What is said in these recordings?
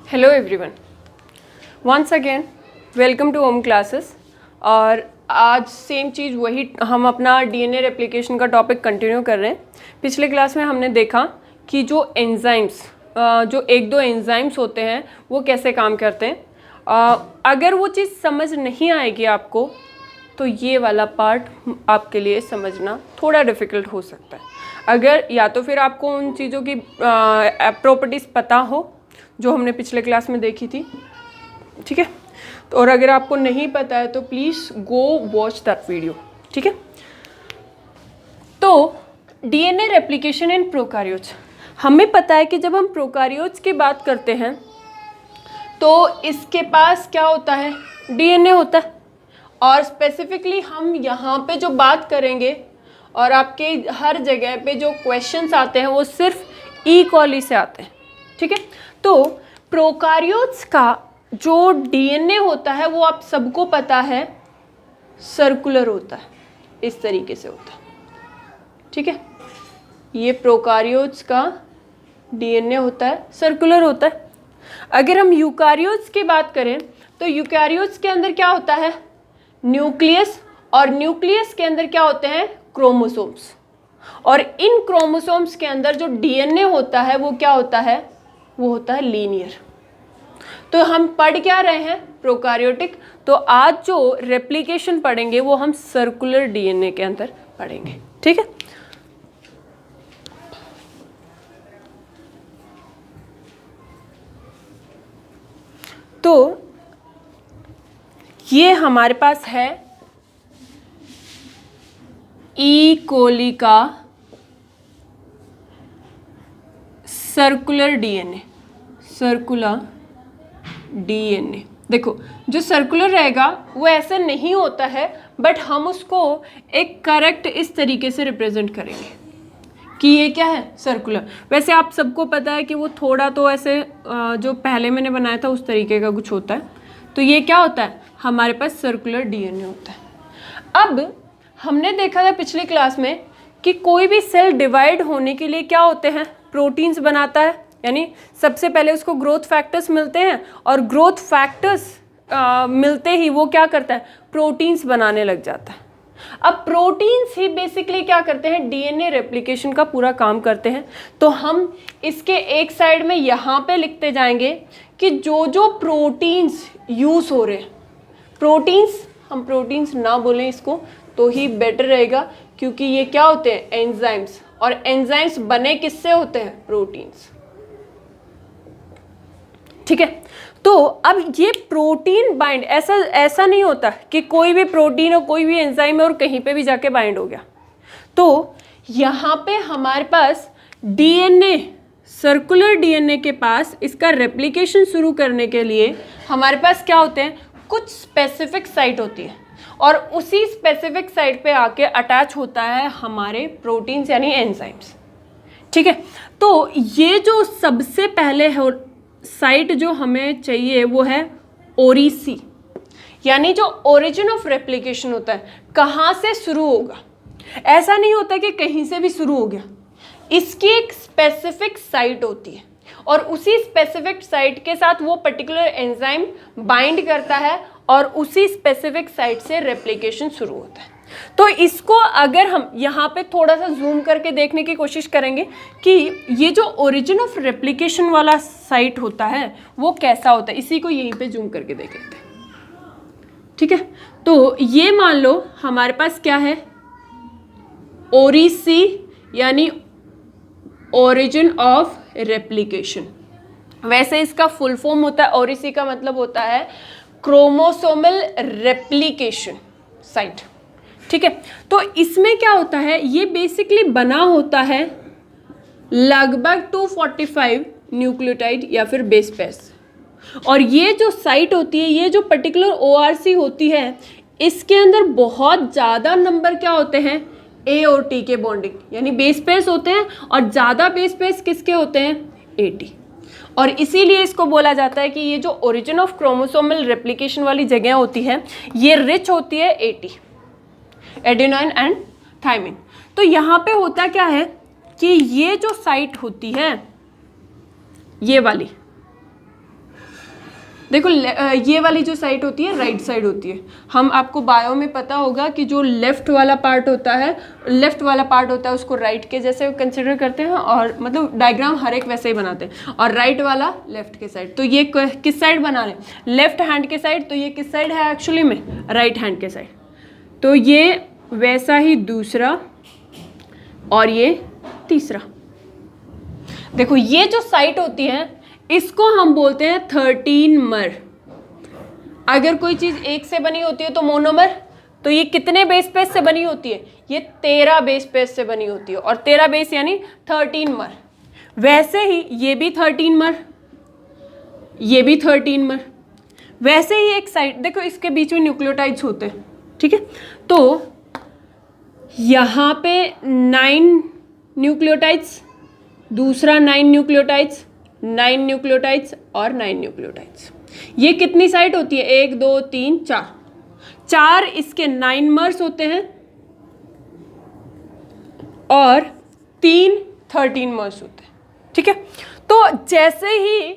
Hello everyone, once again welcome to home classes. और आज same चीज़ वही हम अपना डीएनए रेप्लिकेशन का टॉपिक कंटिन्यू कर रहे हैं। पिछले क्लास में हमने देखा कि जो एंजाइम्स जो एक दो एंजाइम्स होते हैं वो कैसे काम करते हैं। अगर वो चीज़ समझ नहीं आएगी आपको तो ये वाला पार्ट आपके लिए समझना थोड़ा डिफ़िकल्ट हो सकता है। अगर या तो फिर आपको उन चीज़ों की प्रॉपर्टीज़ पता हो जो हमने पिछले क्लास में देखी थी, ठीक है। तो और अगर आपको नहीं पता है तो please go watch that video, ठीक है। तो डीएनए रेप्लिकेशन इन प्रोकार्योट्स, हमें पता है कि जब हम प्रोकार्योट्स की बात करते हैं तो इसके पास क्या होता है, डीएनए होता है। और स्पेसिफिकली हम यहाँ पे जो बात करेंगे और आपके हर जगह पे जो क्वेश्चंस आते हैं वो सिर्फ ई कॉली से आते हैं, ठीक है। तो प्रोकार्योट्स का जो डीएनए होता है वो आप सबको पता है सर्कुलर होता है, इस तरीके से होता है, ठीक है। ये प्रोकार्योट्स का डीएनए होता है, सर्कुलर होता है। अगर हम यूकारियोट्स की बात करें तो यूकारियोट्स के अंदर क्या होता है, न्यूक्लियस, और न्यूक्लियस के अंदर क्या होते हैं, क्रोमोसोम्स। और इन क्रोमोसोम्स के अंदर जो डीएनए होता है वो क्या होता है, वो होता है लीनियर। तो हम पढ़ क्या रहे हैं, प्रोकार्योटिक। तो आज जो रेप्लिकेशन पढ़ेंगे वो हम सर्कुलर डीएनए के अंदर पढ़ेंगे, ठीक है। तो ये हमारे पास है ई कोली का सर्कुलर डीएनए, सर्कुलर डीएनए। देखो जो सर्कुलर रहेगा वो ऐसे नहीं होता है, बट हम उसको एक करेक्ट इस तरीके से रिप्रेजेंट करेंगे कि ये क्या है, सर्कुलर। वैसे आप सबको पता है कि वो थोड़ा तो ऐसे जो पहले मैंने बनाया था उस तरीके का कुछ होता है। तो ये क्या होता है, हमारे पास सर्कुलर डीएनए होता है। अब हमने देखा था पिछली क्लास में कि कोई भी सेल डिवाइड होने के लिए क्या होते हैं, प्रोटीन्स बनाता है। यानी सबसे पहले उसको ग्रोथ फैक्टर्स मिलते हैं और ग्रोथ फैक्टर्स मिलते ही वो क्या करता है, प्रोटीन्स बनाने लग जाता है। अब प्रोटीन्स ही बेसिकली क्या करते हैं, डीएनए रेप्लिकेशन का पूरा काम करते हैं। तो हम इसके एक साइड में यहाँ पे लिखते जाएंगे कि जो जो प्रोटीन्स यूज़ हो रहे हैं, प्रोटीन्स, हम प्रोटीन्स ना बोलें इसको तो ही बेटर रहेगा, क्योंकि ये क्या होते हैं, एंजाइम्स। और एंजाइम्स बने किससे होते हैं, प्रोटीन्स, ठीक है। तो अब ये प्रोटीन बाइंड, ऐसा नहीं होता कि कोई भी प्रोटीन और कोई भी एंजाइम है और कहीं पे भी जाके बाइंड हो गया। तो यहाँ पे हमारे पास डीएनए, सर्कुलर डीएनए के पास इसका रेप्लिकेशन शुरू करने के लिए हमारे पास क्या होते हैं, कुछ स्पेसिफिक साइट होती है और उसी स्पेसिफिक साइट पे आके अटैच होता है हमारे प्रोटीन्स यानी एंजाइम्स, ठीक है। तो ये जो सबसे पहले साइट जो हमें चाहिए वो है ओरिसी, यानी जो ओरिजिन ऑफ रेप्लिकेशन होता है, कहाँ से शुरू होगा। ऐसा नहीं होता कि कहीं से भी शुरू हो गया, इसकी एक स्पेसिफिक साइट होती है और उसी स्पेसिफिक साइट के साथ वो पर्टिकुलर एंजाइम बाइंड करता है और उसी स्पेसिफिक साइट से रेप्लिकेशन शुरू होता है। तो इसको अगर हम यहाँ पे थोड़ा सा जूम करके देखने की कोशिश करेंगे कि ये जो ओरिजिन ऑफ रेप्लिकेशन वाला साइट होता है वो कैसा होता है, इसी को यहीं पे जूम करके देख लेते हैं, ठीक है। तो ये मान लो हमारे पास क्या है, ओरिसी यानी ओरिजिन ऑफ रेप्लिकेशन। वैसे इसका फुल फॉर्म होता है, ओरिसी का मतलब होता है क्रोमोसोमल रेप्लिकेशन साइट, ठीक है। तो इसमें क्या होता है, ये बेसिकली बना होता है लगभग 245 न्यूक्लियोटाइड या फिर बेस पेयर्स। और ये जो साइट होती है, ये जो पर्टिकुलर ओआरसी होती है, इसके अंदर बहुत ज़्यादा नंबर क्या होते हैं, ए और टी के बॉन्डिंग, यानी बेस पेयर्स होते हैं। और ज़्यादा बेस पेयर्स किसके होते हैं, एटी। और इसीलिए इसको बोला जाता है कि ये जो ओरिजिन ऑफ क्रोमोसोमल रेप्लिकेशन वाली जगह होती है ये रिच होती है एटी, एडेनाइन एंड थायमिन। तो यहाँ पे होता क्या है कि ये जो साइट होती है ये वाली, देखो ये वाली जो साइड होती है राइट साइड होती है। हम आपको बायो में पता होगा कि जो लेफ्ट वाला पार्ट होता है उसको राइट के जैसे कंसिडर करते हैं, और मतलब डायग्राम हर एक वैसे ही बनाते हैं, और राइट वाला लेफ्ट के साइड। तो ये किस साइड बना रहे हैं? लेफ्ट हैंड के साइड। तो ये किस साइड है एक्चुअली में? राइट हैंड के साइड। तो ये वैसा ही दूसरा और ये तीसरा। देखो ये जो साइट होती है इसको हम बोलते हैं 13 अगर कोई चीज एक से बनी होती है तो मोनोमर। तो ये कितने बेस पेस से बनी होती है? ये 13 बेस पेस से बनी होती है, और 13 बेस यानी 13 वैसे ही ये भी 13 ये भी 13 वैसे ही एक साइड देखो इसके बीच में न्यूक्लियोटाइड्स होते हैं, ठीक है। तो यहाँ पे 9 न्यूक्लियोटाइड्स, दूसरा 9 न्यूक्लियोटाइड्स, 9 न्यूक्लियोटाइड्स और 9 न्यूक्लियोटाइड्स। ये कितनी साइट होती है? 1 2 3 4। 4 इसके 9 होते हैं और 3 13 होते हैं, ठीक है। तो जैसे ही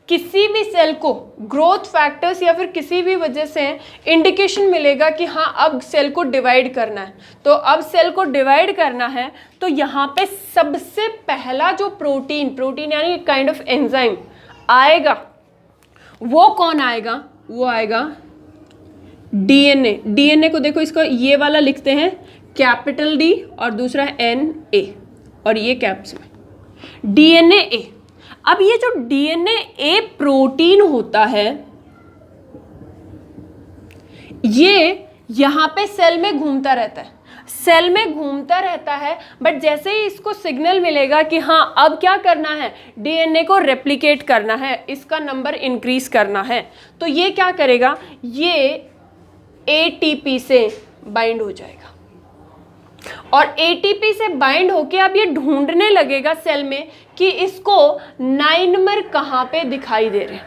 किसी भी सेल को ग्रोथ फैक्टर्स या फिर किसी भी वजह से इंडिकेशन मिलेगा कि हाँ अब सेल को डिवाइड करना है, तो अब सेल को डिवाइड करना है, तो यहाँ पे सबसे पहला जो प्रोटीन यानी काइंड ऑफ एंजाइम आएगा, वो कौन आएगा? वो आएगा डीएनए। डीएनए को देखो, इसको ये वाला लिखते हैं कैपिटल डी और दूसरा NA और ये कैप्स में डीएनए ए। अब ये जो डीएनए ए प्रोटीन होता है ये यहां पे सेल में घूमता रहता है, बट जैसे ही इसको सिग्नल मिलेगा कि हाँ अब क्या करना है, डीएनए को रेप्लिकेट करना है, इसका नंबर इंक्रीज करना है, तो ये क्या करेगा? ये एटीपी से बाइंड हो जाएगा, और एटीपी से बाइंड होके अब ये ढूंढने लगेगा सेल में कि इसको 9 कहाँ पे दिखाई दे रहे हैं,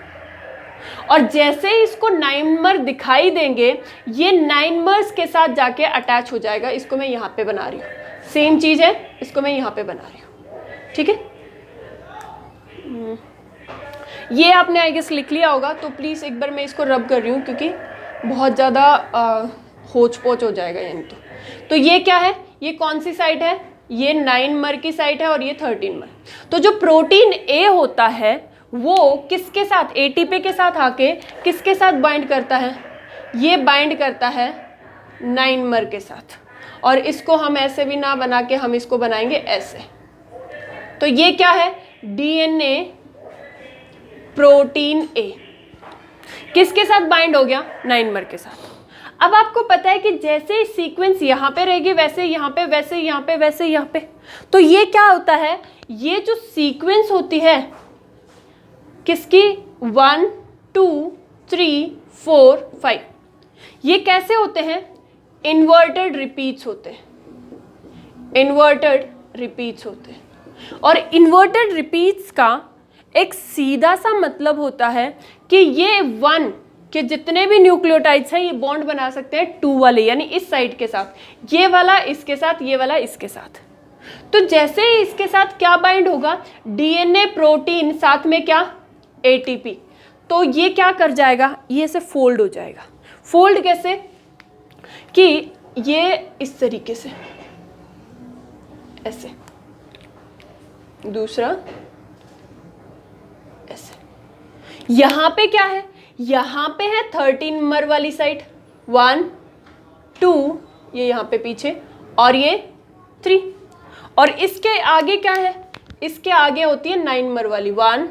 और जैसे ही इसको 9 दिखाई देंगे ये 9 के साथ जाके अटैच हो जाएगा। इसको मैं यहाँ पे बना रही हूँ, सेम चीज है, इसको मैं यहाँ पे बना रही हूँ, ठीक है। ये आपने आई गेस लिख लिया होगा, तो प्लीज एक बार मैं इसको रब कर रही हूँ क्योंकि बहुत ज़्यादा होच पोच हो जाएगा यानी। तो ये क्या है? ये कौन सी साइट है? ये 9 की साइट है और ये 13 तो जो प्रोटीन ए होता है वो किसके साथ, एटीपी के साथ आके किसके साथ बाइंड करता है? ये बाइंड करता है 9 के साथ, और इसको हम ऐसे भी ना बना के हम इसको बनाएंगे ऐसे। तो ये क्या है? डीएनए प्रोटीन ए किसके साथ बाइंड हो गया? 9 के साथ। अब आपको पता है कि जैसे सीक्वेंस यहाँ पे रहेगी वैसे यहाँ पे, वैसे यहाँ पे, वैसे यहाँ पे। तो ये क्या होता है? ये जो सीक्वेंस होती है किसकी? 1 2 3 4 5, ये कैसे होते हैं? इन्वर्टेड रिपीट्स होते हैं, इन्वर्टेड रिपीट्स होते हैं। और इन्वर्टेड रिपीट्स का एक सीधा सा मतलब होता है कि ये 1 के जितने भी न्यूक्लियोटाइड्स हैं ये बॉन्ड बना सकते हैं 2 वाले, यानी इस साइड के साथ, ये वाला इसके साथ, ये वाला इसके साथ। तो जैसे ही इसके साथ क्या बाइंड होगा? डीएनए प्रोटीन, साथ में क्या? एटीपी। तो ये क्या कर जाएगा? ये से फोल्ड हो जाएगा। फोल्ड कैसे? कि ये इस तरीके से ऐसे, दूसरा ऐसे। यहां पे क्या है? यहां पे है 13 वाली साइड, 1 2, ये यहां पे पीछे, और ये 3, और इसके आगे क्या है? इसके आगे होती है 9 वाली, 1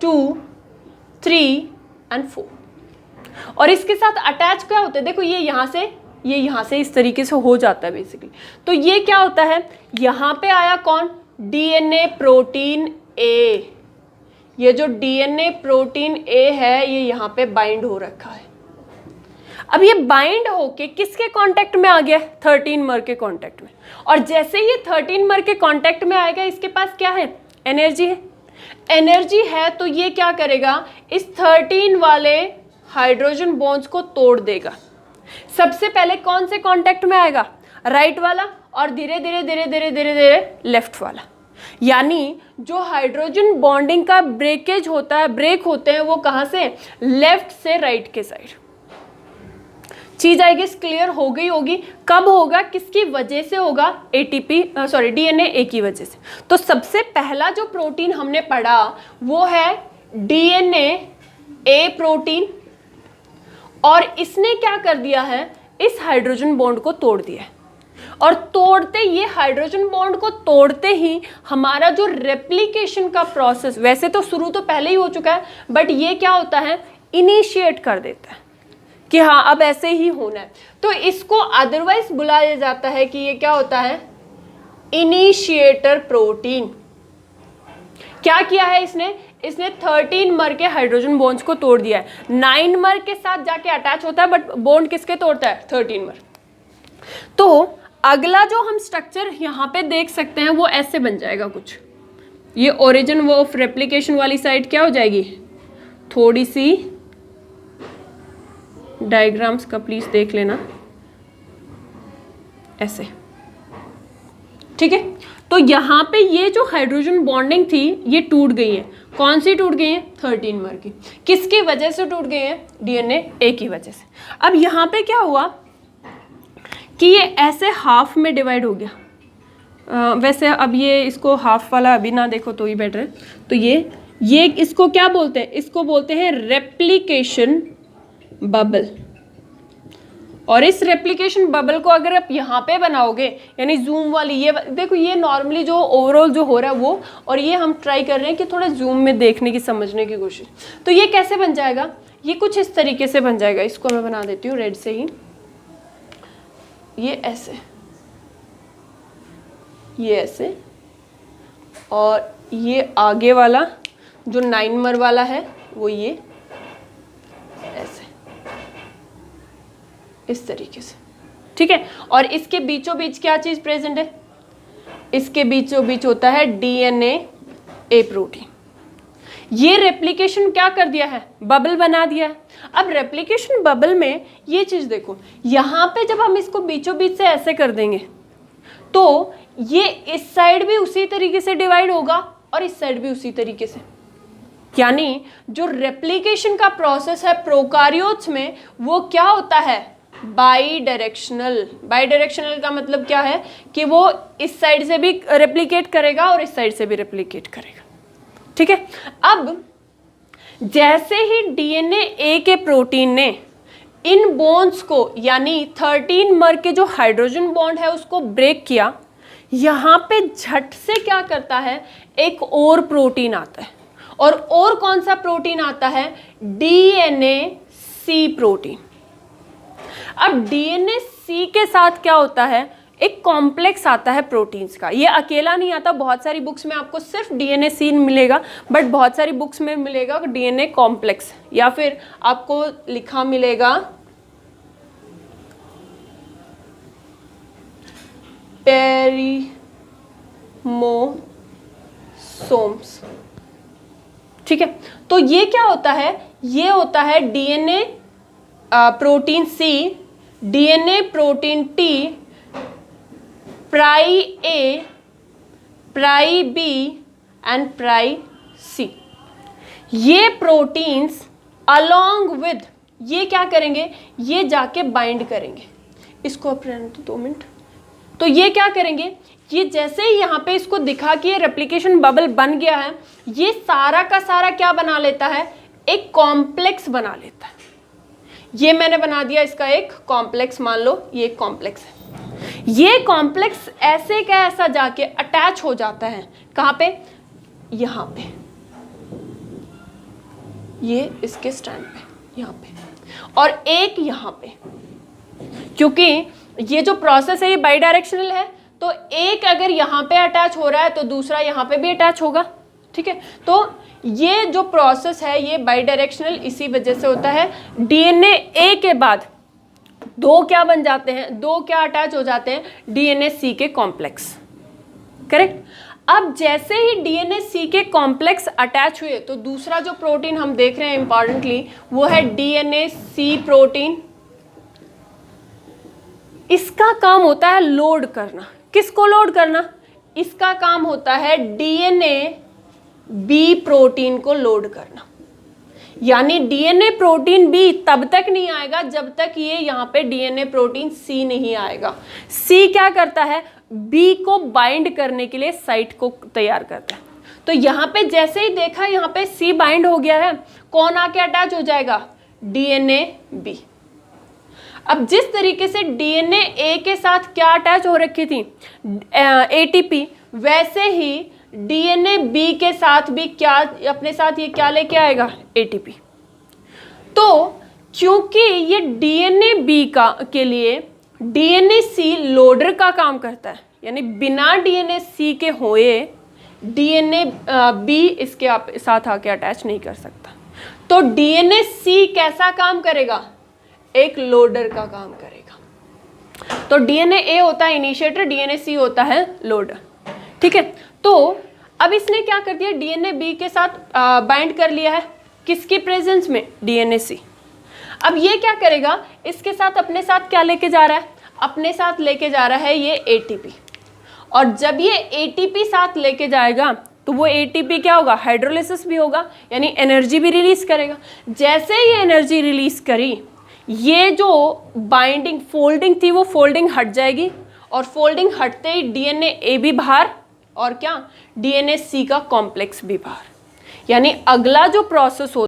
2 3 एंड 4। और इसके साथ अटैच क्या होता है? देखो ये यहाँ से इस तरीके से हो जाता है बेसिकली। तो ये क्या होता है? यहाँ पे आया कौन? DNA protein A. ये जो डीएनए प्रोटीन ए है ये यहाँ पे बाइंड हो रखा है। अब ये बाइंड होके किसके कांटेक्ट में आ गया? 13 के कांटेक्ट में। और जैसे ये 13 के कांटेक्ट में आएगा, इसके पास क्या है? एनर्जी है। एनर्जी है तो ये क्या करेगा? इस 13 वाले हाइड्रोजन बॉन्ड्स को तोड़ देगा। सबसे पहले कौन से कांटेक्ट में आएगा? राइट वाला, और धीरे धीरे धीरे धीरे धीरे धीरे लेफ्ट वाला। यानी जो हाइड्रोजन बॉन्डिंग का ब्रेकेज होता है, ब्रेक होते हैं, वो कहाँ से, लेफ्ट से राइट के साइड। चीज आई गेस क्लियर हो गई होगी। कब होगा, किसकी वजह से होगा, डीएनए ए की वजह से। तो सबसे पहला जो प्रोटीन हमने पढ़ा वो है डीएनए ए प्रोटीन, और इसने क्या कर दिया है, इस हाइड्रोजन बॉन्ड को तोड़ दिया है। और तोड़ते, ये हाइड्रोजन बॉन्ड को तोड़ते ही हमारा जो रेप्लिकेशन का प्रोसेस, वैसे तो शुरू तो पहले ही हो चुका है, बट ये क्या होता है, इनिशिएट कर देता है कि हाँ अब ऐसे ही होना है। तो इसको अदरवाइज बुलाया जाता है कि ये क्या होता है, इनिशिएटर प्रोटीन। क्या किया है इसने 13 मर के हाइड्रोजन बॉन्ड्स को तोड़ दिया है। 9 मर के साथ जाके अटैच होता है, बट बॉन्ड किसके तोड़ता है, 13 मर। तो अगला जो हम स्ट्रक्चर यहाँ पे देख सकते हैं वो ऐसे बन जाएगा कुछ। ये ओरिजिन वो ऑफ रेप्लिकेशन वाली साइड क्या हो जाएगी, थोड़ी सी डायग्राम्स का प्लीज देख लेना, ऐसे, ठीक है। तो यहाँ पे ये जो हाइड्रोजन बॉन्डिंग थी ये टूट गई है। कौन सी टूट गई है, 13 मर की। किसकी वजह से टूट गई है, डीएनए ए की वजह से। अब यहाँ पे क्या हुआ कि ये ऐसे हाफ में डिवाइड हो गया। वैसे अब ये इसको हाफ वाला अभी ना देखो तो ही बेटर है। तो ये इसको क्या बोलते हैं, इसको बोलते हैं रेप्लिकेशन बबल। और इस रेप्लिकेशन बबल को अगर आप यहाँ पे बनाओगे, यानी जूम वाली, ये देखो, ये नॉर्मली जो ओवरऑल जो हो रहा है वो, और ये हम ट्राई कर रहे हैं कि थोड़ा जूम में देखने की, समझने की कोशिश। तो ये कैसे बन जाएगा, ये कुछ इस तरीके से बन जाएगा। इसको मैं बना देती हूँ रेड से ही। ये ऐसे, ये ऐसे, और ये आगे वाला जो 9 मर वाला है वो ये ऐसे, इस तरीके से, ठीक है। और इसके बीचों बीच क्या चीज प्रेजेंट है, इसके बीचों बीच होता है डीएनए ए प्रोटीन। ये रेप्लिकेशन क्या कर दिया है, बबल बना दिया है। अब रेप्लिकेशन बबल में ये चीज देखो, यहाँ पे जब हम इसको बीचों बीच से ऐसे कर देंगे तो ये इस साइड भी उसी तरीके से डिवाइड होगा और इस साइड भी उसी तरीके से। यानी जो रेप्लिकेशन का प्रोसेस है प्रोकारियोट्स में वो क्या होता है, बाई डायरेक्शनल। बाई डायरेक्शनल का मतलब क्या है कि वो इस साइड से भी रेप्लिकेट करेगा और इस साइड से भी रेप्लिकेट करेगा, ठीक है। अब जैसे ही डीएनए ए के प्रोटीन ने इन बॉन्ड्स को, यानी 13 मर के जो हाइड्रोजन बॉन्ड है उसको ब्रेक किया, यहाँ पे झट से क्या करता है, एक और प्रोटीन आता है। और कौन सा प्रोटीन आता है, डीएनए सी प्रोटीन। अब डीएनए सी के साथ क्या होता है, एक कॉम्प्लेक्स आता है प्रोटीन्स का। ये अकेला नहीं आता, बहुत सारी बुक्स में आपको सिर्फ डीएनए सी मिलेगा, बट बहुत सारी बुक्स में मिलेगा डीएनए कॉम्प्लेक्स, या फिर आपको लिखा मिलेगा पेरिमोसोम्स, ठीक है। तो ये क्या होता है, ये होता है DNA protein C, DNA protein T, pri A, pri B and pri C. ये प्रोटीन्स अलोंग विद ये क्या करेंगे, ये जाके बाइंड करेंगे। इसको आप रहने दो 2 मिनट। तो ये क्या करेंगे, ये जैसे ही यहाँ पे इसको दिखा कि ये रेप्लिकेशन बबल बन गया है, ये सारा का सारा क्या बना लेता है, एक कॉम्प्लेक्स बना लेता है। ये मैंने बना दिया इसका एक कॉम्प्लेक्स, मान लो ये एक कॉम्प्लेक्स है। ये कॉम्प्लेक्स ऐसे का ऐसा जाके अटैच हो जाता है, कहाँ पे, यहाँ पे, ये इसके स्टैंड पे, यहाँ पे, और एक यहाँ पे। क्योंकि ये जो प्रोसेस है ये बाई डायरेक्शनल है, तो एक अगर यहाँ पे अटैच हो रहा है तो दूसरा यहाँ पे भी अटैच होगा, ठीक है। तो ये जो प्रोसेस है ये बाई डायरेक्शनल इसी वजह से होता है। डीएनए ए के बाद 2 क्या बन जाते हैं, 2 क्या अटैच हो जाते हैं, डीएनए सी के कॉम्प्लेक्स, करेक्ट। अब जैसे ही डीएनए सी के कॉम्प्लेक्स अटैच हुए तो दूसरा जो प्रोटीन हम देख रहे हैं इंपॉर्टेंटली वो है डीएनए सी प्रोटीन। इसका काम होता है लोड करना। किसको लोड करना, इसका काम होता है डीएनए बी प्रोटीन को लोड करना। यानी डीएनए प्रोटीन बी तब तक नहीं आएगा जब तक ये यहाँ पे डीएनए प्रोटीन सी नहीं आएगा। सी क्या करता है, बी को बाइंड करने के लिए साइट को तैयार करता है। तो यहाँ पे जैसे ही देखा यहाँ पे सी बाइंड हो गया है, कौन आके अटैच हो जाएगा, डीएनए बी। अब जिस तरीके से डीएनए ए के साथ क्या अटैच हो रखी थी, एटीपी, वैसे ही डीएनए बी के साथ भी क्या अपने साथ ये क्या लेके आएगा, एटीपी। तो क्योंकि ये डीएनए बी के लिए डीएनए सी लोडर का काम करता है, यानी बिना डीएनए सी के होए डीएनए बी इसके साथ आके अटैच नहीं कर सकता। तो डीएनए सी कैसा काम करेगा, एक लोडर का काम करेगा। तो डीएनए ए होता है इनिशिएटर, डीएनए सी होता है लोडर। ठीक है, तो अब इसने क्या कर दिया, डीएनए बी के साथ बाइंड कर लिया है, किसकी प्रेजेंस में, डीएनए सी। अब ये क्या करेगा, इसके साथ अपने साथ क्या लेके जा रहा है, अपने साथ लेके जा रहा है ये एटीपी। और जब ये एटीपी साथ लेके जाएगा तो वो एटीपी क्या होगा, हाइड्रोलिसिस भी होगा, यानी एनर्जी भी रिलीज करेगा। जैसे ये एनर्जी रिलीज करी, ये जो बाइंडिंग फोल्डिंग थी वो फोल्डिंग हट जाएगी, और फोल्डिंग हटते ही डीएनए ए भी बाहर, और क्या, डीएनए सी का कॉम्प्लेक्स भी बाहर। यानी अगला जो प्रोसेस होता